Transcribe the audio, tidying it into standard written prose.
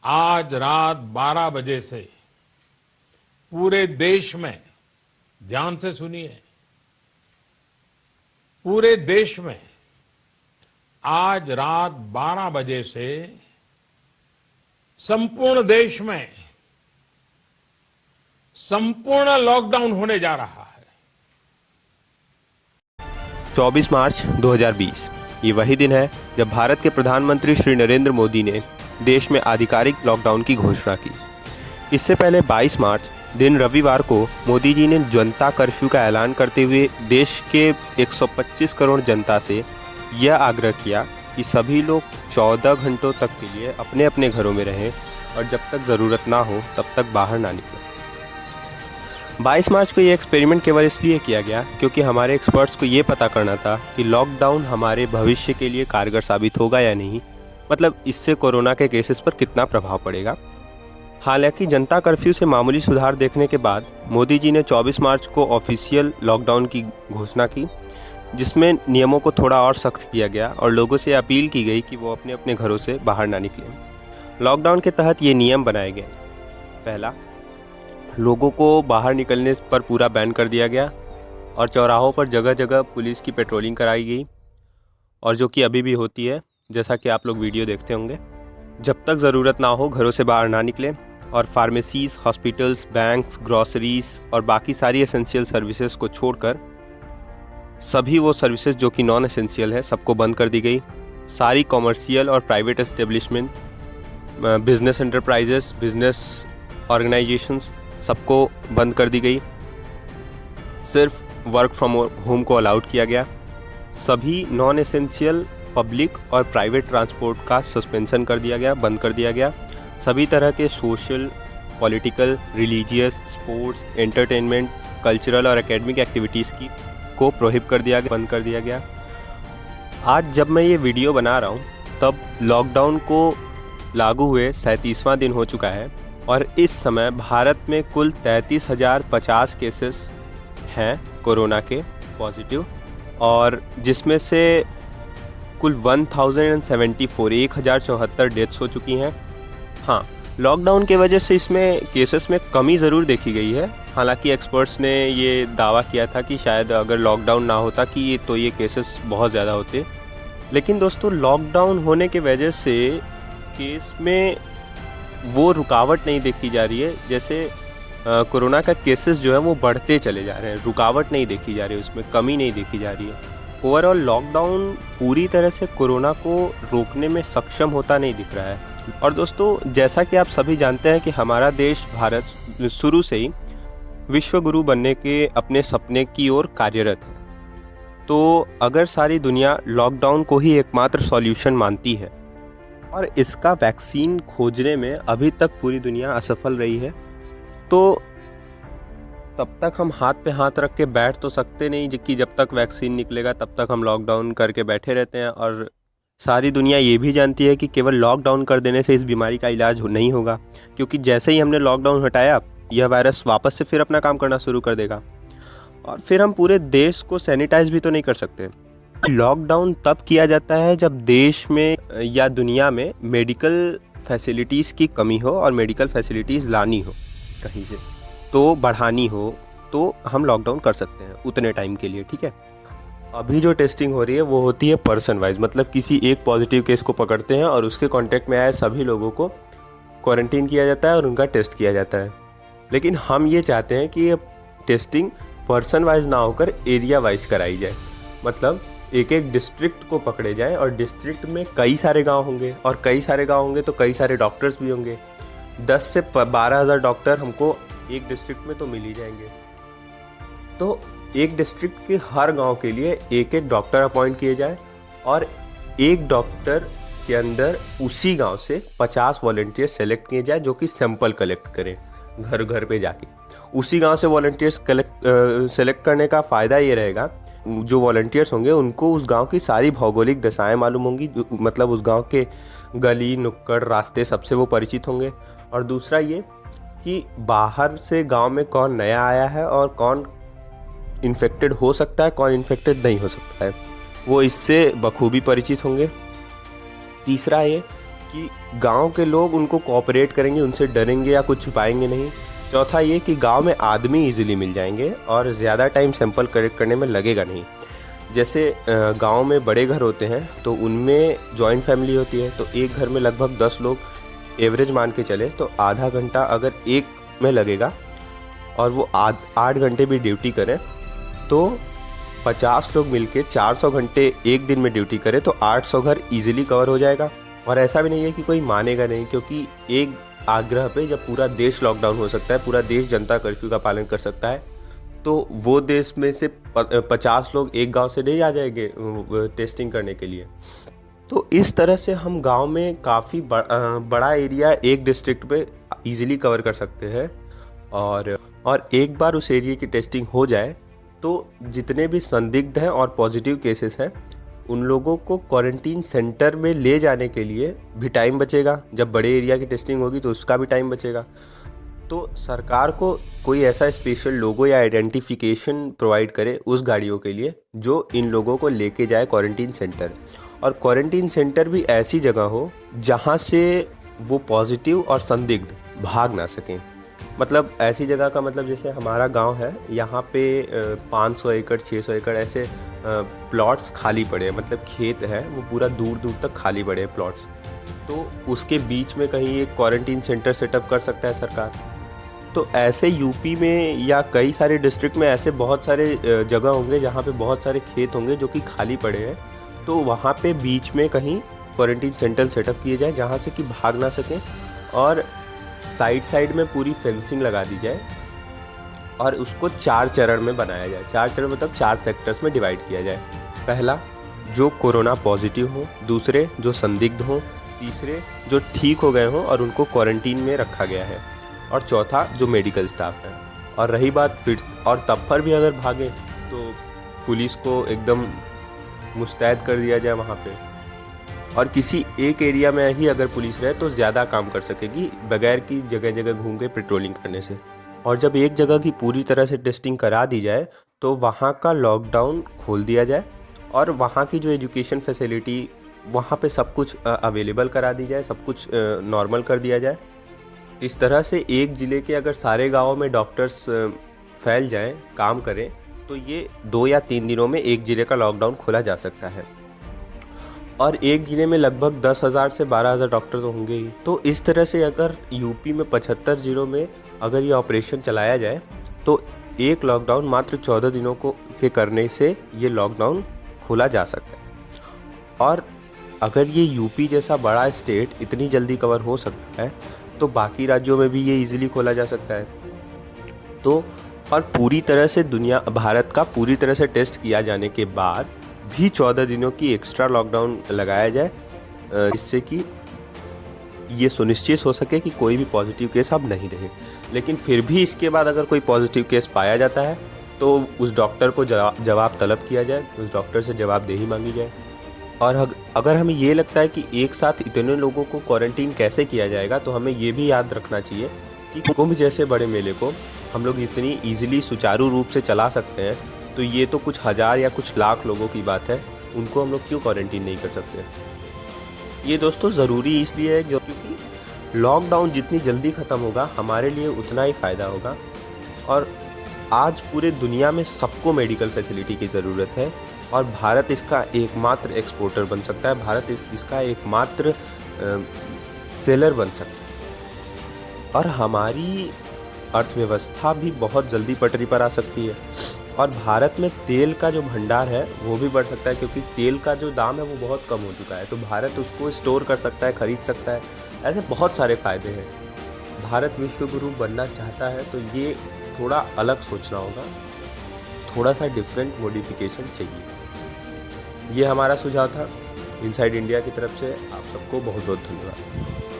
आज रात 12 बजे से पूरे देश में, ध्यान से सुनिए, पूरे देश में आज रात 12 बजे से संपूर्ण देश में संपूर्ण लॉकडाउन होने जा रहा है। 24 मार्च 2020 ये वही दिन है जब भारत के प्रधानमंत्री श्री नरेंद्र मोदी ने देश में आधिकारिक लॉकडाउन की घोषणा की। इससे पहले 22 मार्च दिन रविवार को मोदी जी ने जनता कर्फ्यू का ऐलान करते हुए देश के 125 करोड़ जनता से यह आग्रह किया कि सभी लोग 14 घंटों तक के लिए अपने अपने घरों में रहें और जब तक ज़रूरत ना हो तब तक बाहर ना निकलें। 22 मार्च को ये एक्सपेरिमेंट केवल इसलिए किया गया क्योंकि हमारे एक्सपर्ट्स को ये पता करना था कि लॉकडाउन हमारे भविष्य के लिए कारगर साबित होगा या नहीं, मतलब इससे कोरोना के केसेस पर कितना प्रभाव पड़ेगा। हालांकि जनता कर्फ्यू से मामूली सुधार देखने के बाद मोदी जी ने 24 मार्च को ऑफिशियल लॉकडाउन की घोषणा की, जिसमें नियमों को थोड़ा और सख्त किया गया और लोगों से अपील की गई कि वो अपने अपने घरों से बाहर ना निकलें। लॉकडाउन के तहत ये नियम बनाए गए। पहला, लोगों को बाहर निकलने पर पूरा बैन कर दिया गया और चौराहों पर जगह जगह पुलिस की पेट्रोलिंग कराई गई, और जो कि अभी भी होती है, जैसा कि आप लोग वीडियो देखते होंगे। जब तक ज़रूरत ना हो घरों से बाहर ना निकलें, और फार्मेसीज़, हॉस्पिटल्स, बैंक्स, ग्रॉसरीज और बाकी सारी एसेंशियल सर्विसेज को छोड़कर सभी वो सर्विसेज जो कि नॉन एसेंशियल है सबको बंद कर दी गई। सारी कॉमर्शियल और private establishment, business enterprises, business organisations सबको बंद कर दी गई। सिर्फ वर्क फ्रॉम होम को अलाउड किया गया। सभी नॉन एसेंशियल पब्लिक और प्राइवेट ट्रांसपोर्ट का सस्पेंशन कर दिया गया, बंद कर दिया गया। सभी तरह के social, political, religious, sports, entertainment, cultural और एकेडमिक एक्टिविटीज़ को प्रोहिबिट कर दिया गया, बंद कर दिया गया। आज जब मैं ये वीडियो बना रहा हूँ तब लॉकडाउन को लागू हुए 37वां दिन हो चुका है और इस समय भारत में कुल 33,050 केसेस हैं कोरोना के पॉजिटिव, और जिसमें से कुल 1074 डेथ्स हो चुकी हैं। हाँ, लॉकडाउन के वजह से इसमें केसेस में कमी ज़रूर देखी गई है। हालांकि एक्सपर्ट्स ने ये दावा किया था कि शायद अगर लॉकडाउन ना होता कि ये केसेस बहुत ज़्यादा होते, लेकिन दोस्तों लॉकडाउन होने के वजह से केस में वो रुकावट नहीं देखी जा रही है। जैसे कोरोना का केसेस जो है वो बढ़ते चले जा रहे हैं, रुकावट नहीं देखी जा रही है, उसमें कमी नहीं देखी जा रही है। ओवरऑल लॉकडाउन पूरी तरह से कोरोना को रोकने में सक्षम होता नहीं दिख रहा है। और दोस्तों, जैसा कि आप सभी जानते हैं कि हमारा देश भारत शुरू से ही विश्व गुरु बनने के अपने सपने की ओर कार्यरत है। तो अगर सारी दुनिया लॉकडाउन को ही एकमात्र सॉल्यूशन मानती है और इसका वैक्सीन खोजने में अभी तक पूरी दुनिया असफल रही है, तो तब तक हम हाथ पे हाथ रख के बैठ तो सकते नहीं कि जब तक वैक्सीन निकलेगा तब तक हम लॉकडाउन करके बैठे रहते हैं। और सारी दुनिया ये भी जानती है कि केवल लॉकडाउन कर देने से इस बीमारी का इलाज नहीं होगा, क्योंकि जैसे ही हमने लॉकडाउन हटाया यह वायरस वापस से फिर अपना काम करना शुरू कर देगा और फिर हम पूरे देश को सैनिटाइज भी तो नहीं कर सकते। लॉकडाउन तब किया जाता है जब देश में या दुनिया में मेडिकल फैसिलिटीज़ की कमी हो और मेडिकल फैसिलिटीज़ लानी हो कहीं से, तो बढ़ानी हो, तो हम लॉकडाउन कर सकते हैं उतने टाइम के लिए, ठीक है। अभी जो टेस्टिंग हो रही है वो होती है पर्सन वाइज, मतलब किसी एक पॉजिटिव केस को पकड़ते हैं और उसके कांटेक्ट में आए सभी लोगों को क्वारंटीन किया जाता है और उनका टेस्ट किया जाता है। लेकिन हम ये चाहते हैं कि ये टेस्टिंग पर्सन वाइज ना होकर एरिया वाइज कराई जाए, मतलब एक एक डिस्ट्रिक्ट को पकड़े जाए और डिस्ट्रिक्ट में कई सारे गांव होंगे और कई सारे गांव होंगे तो कई सारे डॉक्टर्स भी होंगे। 10 से 12,000 डॉक्टर हमको एक डिस्ट्रिक्ट में तो मिल ही जाएंगे। तो एक डिस्ट्रिक्ट के हर गांव के लिए एक एक डॉक्टर अपॉइंट किए जाए और एक डॉक्टर के अंदर उसी गांव से 50 वॉलंटियर सेलेक्ट किए जाए जो कि सैंपल कलेक्ट करें घर घर पे जाके। उसी गांव से वॉलंटियर्स सेलेक्ट करने का फ़ायदा ये रहेगा, जो वॉलंटियर्स होंगे उनको उस गांव की सारी भौगोलिक दशाएं मालूम होंगी, मतलब उस गांव के गली नुक्कड़ रास्ते सबसे वो परिचित होंगे। और दूसरा ये कि बाहर से गांव में कौन नया आया है और कौन इन्फेक्टेड हो सकता है, कौन इन्फेक्टेड नहीं हो सकता है, वो इससे बखूबी परिचित होंगे। तीसरा ये कि गांव के लोग उनको कोऑपरेट करेंगे, उनसे डरेंगे या कुछ छुपाएंगे नहीं। चौथा ये कि गांव में आदमी इजीली मिल जाएंगे और ज़्यादा टाइम सैंपल कलेक्ट करने में लगेगा नहीं। जैसे गांव में बड़े घर होते हैं तो उनमें जॉइंट फैमिली होती है, तो एक घर में लगभग 10 लोग एवरेज मान के चले तो आधा घंटा अगर एक में लगेगा और वो 8 घंटे भी ड्यूटी करें तो 50 लोग मिलके 400 घंटे एक दिन में ड्यूटी करें तो 800 घर इजीली कवर हो जाएगा। और ऐसा भी नहीं है कि कोई मानेगा नहीं, क्योंकि एक आग्रह पे जब पूरा देश लॉकडाउन हो सकता है, पूरा देश जनता कर्फ्यू का पालन कर सकता है, तो वो देश में से 50 लोग एक गांव से नहीं आ जाएंगे टेस्टिंग करने के लिए। तो इस तरह से हम गांव में काफ़ी बड़ा एरिया एक डिस्ट्रिक्ट पे इजीली कवर कर सकते हैं। और एक बार उस एरिया की टेस्टिंग हो जाए तो जितने भी संदिग्ध हैं और पॉजिटिव केसेस हैं उन लोगों को क्वारंटीन सेंटर में ले जाने के लिए भी टाइम बचेगा। जब बड़े एरिया की टेस्टिंग होगी तो उसका भी टाइम बचेगा। तो सरकार को कोई ऐसा स्पेशल लोगो या आइडेंटिफिकेशन प्रोवाइड करे उस गाड़ियों के लिए जो इन लोगों को लेके जाए क्वारंटीन सेंटर। और क्वारंटीन सेंटर भी ऐसी जगह हो जहाँ से वो पॉजिटिव और संदिग्ध भाग ना सकें। मतलब ऐसी जगह का मतलब जैसे हमारा गांव है, यहाँ पे 500 एकड़ 600 एकड़ ऐसे प्लॉट्स खाली पड़े हैं, मतलब खेत है वो पूरा दूर दूर तक खाली पड़े हैं प्लॉट्स। तो उसके बीच में कहीं एक क्वारंटीन सेंटर सेटअप कर सकता है सरकार। तो ऐसे यूपी में या कई सारे डिस्ट्रिक्ट में ऐसे बहुत सारे जगह होंगे जहाँ पे बहुत सारे खेत होंगे जो कि खाली पड़े हैं, तो वहाँ पे बीच में कहीं क्वारंटीन सेंटर सेटअप किए जाए जहाँ से कि भाग ना सकें। और साइड में पूरी फेंसिंग लगा दी जाए और उसको 4 चरण में बनाया जाए। 4 चरण मतलब 4 सेक्टर्स में डिवाइड किया जाए। पहला जो कोरोना पॉजिटिव हो, दूसरे जो संदिग्ध हो, तीसरे जो ठीक हो गए हों और उनको क्वारंटीन में रखा गया है, और चौथा जो मेडिकल स्टाफ है। और रही बात फिर और तब पर भी अगर भागे तो पुलिस को एकदम मुस्तैद कर दिया जाए वहाँ पे। और किसी एक एरिया में ही अगर पुलिस रहे तो ज़्यादा काम कर सकेगी बगैर कि जगह जगह घूम के पेट्रोलिंग करने से। और जब एक जगह की पूरी तरह से टेस्टिंग करा दी जाए तो वहाँ का लॉकडाउन खोल दिया जाए और वहाँ की जो एजुकेशन फैसिलिटी वहाँ पे सब कुछ अवेलेबल करा दी जाए, सब कुछ नॉर्मल कर दिया जाए। इस तरह से एक ज़िले के अगर सारे गाँवों में डॉक्टर्स फैल जाएं, काम करें, तो ये 2 या 3 दिनों में एक ज़िले का लॉकडाउन खोला जा सकता है। और एक ज़िले में लगभग 10,000 से 12,000 डॉक्टर तो होंगे ही। तो इस तरह से अगर यूपी में 75 ज़िलों में अगर ये ऑपरेशन चलाया जाए तो एक लॉकडाउन मात्र 14 दिनों के करने से ये लॉकडाउन खोला जा सकता है। और अगर ये यूपी जैसा बड़ा स्टेट इतनी जल्दी कवर हो सकता है तो बाकी राज्यों में भी ये इजीली खोला जा सकता है। तो और पूरी तरह से भारत का पूरी तरह से टेस्ट किया जाने के बाद भी 14 दिनों की एक्स्ट्रा लॉकडाउन लगाया जाए, जिससे कि ये सुनिश्चित हो सके कि कोई भी पॉजिटिव केस अब नहीं रहे। लेकिन फिर भी इसके बाद अगर कोई पॉजिटिव केस पाया जाता है तो उस डॉक्टर को जवाब तलब किया जाए, उस डॉक्टर से जवाबदेही मांगी जाए। और अगर हमें ये लगता है कि एक साथ इतने लोगों को क्वारंटीन कैसे किया जाएगा, तो हमें ये भी याद रखना चाहिए कि कुंभ जैसे बड़े मेले को हम लोग इतनी ईजिली सुचारू रूप से चला सकते हैं, तो ये तो कुछ हज़ार या कुछ लाख लोगों की बात है, उनको हम लोग क्यों क्वारंटीन नहीं कर सकते। ये दोस्तों ज़रूरी इसलिए है क्योंकि लॉकडाउन जितनी जल्दी ख़त्म होगा हमारे लिए उतना ही फ़ायदा होगा। और आज पूरे दुनिया में सबको मेडिकल फैसिलिटी की ज़रूरत है और भारत इसका एकमात्र एक्सपोर्टर बन सकता है, भारत इसका एकमात्र सेलर बन सकता है। और हमारी अर्थव्यवस्था भी बहुत जल्दी पटरी पर आ सकती है। और भारत में तेल का जो भंडार है वो भी बढ़ सकता है, क्योंकि तेल का जो दाम है वो बहुत कम हो चुका है, तो भारत उसको स्टोर कर सकता है, खरीद सकता है। ऐसे बहुत सारे फ़ायदे हैं। भारत विश्व गुरु बनना चाहता है तो ये थोड़ा अलग सोचना होगा, थोड़ा सा डिफरेंट मॉडिफिकेशन चाहिए। ये हमारा सुझाव था इनसाइड इंडिया की तरफ से। आप सबको बहुत बहुत धन्यवाद।